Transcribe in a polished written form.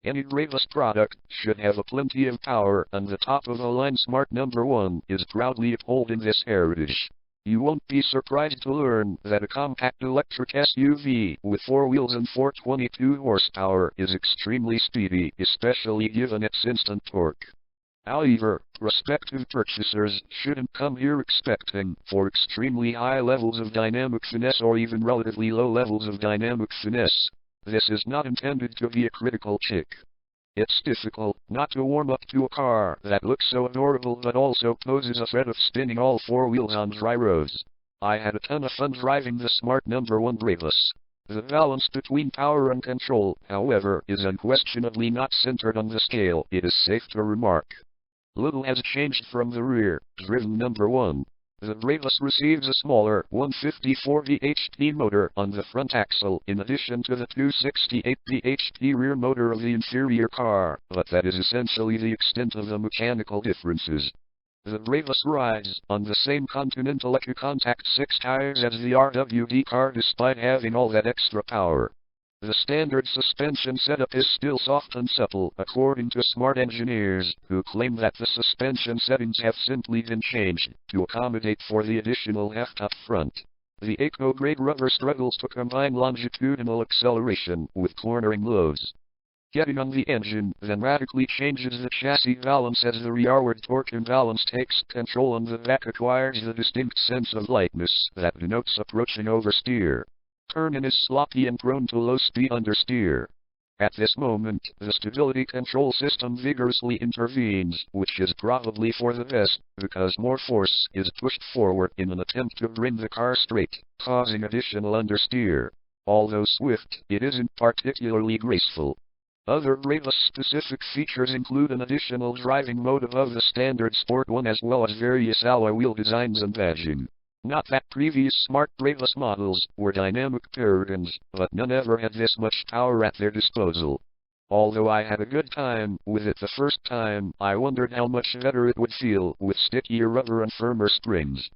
Any Brabus product should have a plenty of power, and the top-of-the-line Smart number 1 is proudly upholding this heritage. You won't be surprised to learn that a compact electric SUV with 4 wheels and 422 horsepower is extremely speedy, especially given its instant torque. However, prospective purchasers shouldn't come here expecting for extremely high levels of dynamic finesse or even relatively low levels of dynamic finesse. This is not intended to be a critical check. It's difficult not to warm up to a car that looks so adorable but also poses a threat of spinning all 4 wheels on dry roads. I had a ton of fun driving the Smart number 1 Brabus. The balance between power and control, however, is unquestionably not centered on the scale, it is safe to remark. Little has changed from the rear-driven number 1. The Brabus receives a smaller 154 bhp motor on the front axle in addition to the 268 bhp rear motor of the inferior car, but that is essentially the extent of the mechanical differences. The Brabus rides on the same Continental EcoContact 6 tires as the RWD car despite having all that extra power. The standard suspension setup is still soft and supple, according to Smart engineers, who claim that the suspension settings have simply been changed to accommodate for the additional heft up front. The eco-grade rubber struggles to combine longitudinal acceleration with cornering loads. Getting on the engine then radically changes the chassis balance as the rearward torque imbalance takes control and the back acquires the distinct sense of lightness that denotes approaching oversteer. Turning is sloppy and prone to low-speed understeer. At this moment, the stability control system vigorously intervenes, which is probably for the best, because more force is pushed forward in an attempt to bring the car straight, causing additional understeer. Although swift, it isn't particularly graceful. Other Brabus-specific features include an additional driving mode above the standard Sport one as well as various alloy wheel designs and badging. Not that previous Smart Brabus models were dynamic paragons, but none ever had this much power at their disposal. Although I had a good time with it the first time, I wondered how much better it would feel with stickier rubber and firmer springs.